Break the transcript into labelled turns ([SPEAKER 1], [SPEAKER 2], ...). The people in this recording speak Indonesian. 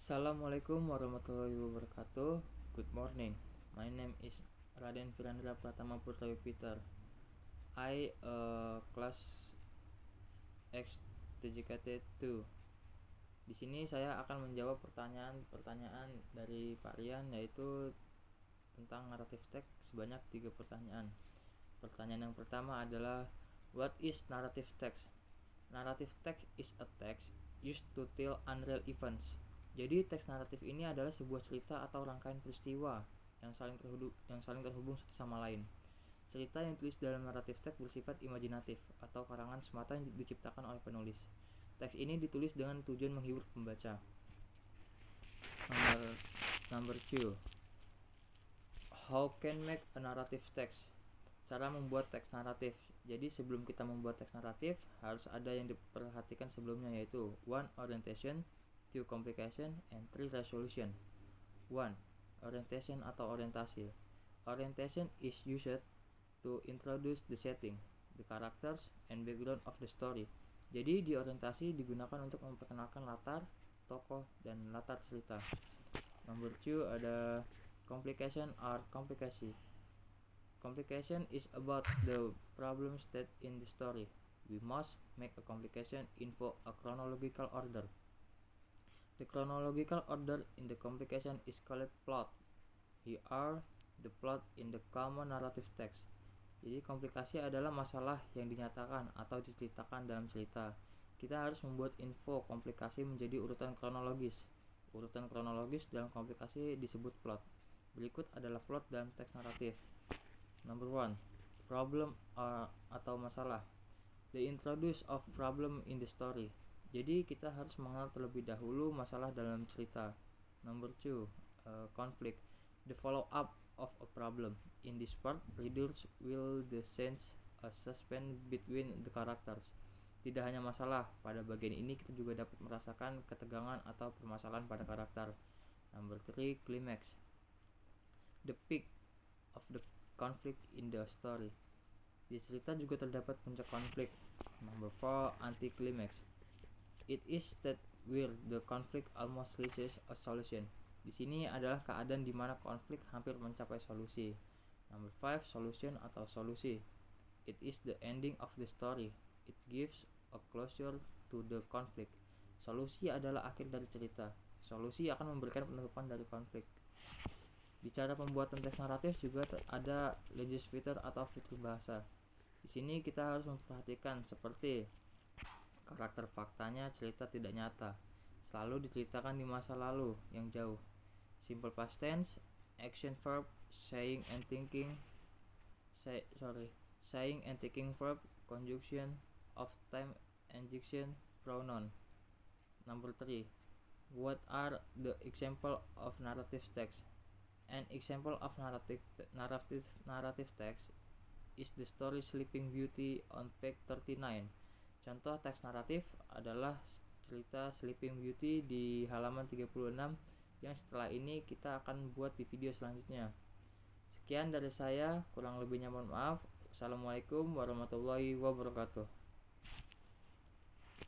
[SPEAKER 1] Assalamualaikum warahmatullahi wabarakatuh. Good morning. My name is Raden Virandra Pratama Purtawi Peter. I class X TJKT 2. Di sini saya akan menjawab pertanyaan dari Pak Rian, yaitu tentang narrative text sebanyak 3 pertanyaan. Pertanyaan yang pertama adalah, what is narrative text? Narrative text is a text used to tell unreal events. Jadi teks naratif ini adalah sebuah cerita atau rangkaian peristiwa yang saling terhubung satu sama lain. Cerita yang ditulis dalam naratif teks bersifat imajinatif atau karangan semata yang diciptakan oleh penulis. Teks ini ditulis dengan tujuan menghibur pembaca. Number 2. How can make a narrative text? Cara membuat teks naratif. Jadi sebelum kita membuat teks naratif, harus ada yang diperhatikan sebelumnya, yaitu 1. Orientation, 2. Complication, and 3. Resolution. 1. Orientation atau orientasi. Orientation is used to introduce the setting, the characters, and background of the story. Jadi di orientasi digunakan untuk memperkenalkan latar, tokoh, dan latar cerita. Number 2 ada complication or complicacy. Complication is about the problem state in the story. We must make a complication info a chronological order. The chronological order in the complication is called plot. Here are the plot in the common narrative text. Jadi komplikasi adalah masalah yang dinyatakan atau diceritakan dalam cerita. Kita harus membuat info komplikasi menjadi urutan kronologis. Urutan kronologis dalam komplikasi disebut plot. Berikut adalah plot dalam teks naratif. Number 1. Problem atau masalah. The introduce of problem in the story. Jadi kita harus mengenal terlebih dahulu masalah dalam cerita. Number 2. Conflict. The follow up of a problem. In this part, readers will sense a suspense between the characters. Tidak hanya masalah, pada bagian ini kita juga dapat merasakan ketegangan atau permasalahan pada karakter. Number 3. Climax. The peak of the conflict in the story. Di cerita juga terdapat puncak konflik. Number 4. Anti-climax. It is that where the conflict almost reaches a solution. Di sini adalah keadaan di mana konflik hampir mencapai solusi. Number 5. Solution atau solusi. It is the ending of the story. It gives a closure to the conflict. Solusi adalah akhir dari cerita. Solusi akan memberikan penutupan dari konflik. Di cara pembuatan teks naratif juga ada legis feature atau fitur bahasa. Di sini kita harus memperhatikan seperti karakter faktanya cerita tidak nyata, selalu diceritakan di masa lalu yang jauh. Simple past tense, action verb, saying and thinking verb, conjunction of time, adjective, pronoun. Number 3. What are the example of narrative text? An example of narrative text is the story Sleeping Beauty on page 39. Contoh teks naratif adalah cerita Sleeping Beauty di halaman 36 yang setelah ini kita akan buat di video selanjutnya. Sekian dari saya, kurang lebihnya mohon maaf. Assalamualaikum warahmatullahi wabarakatuh.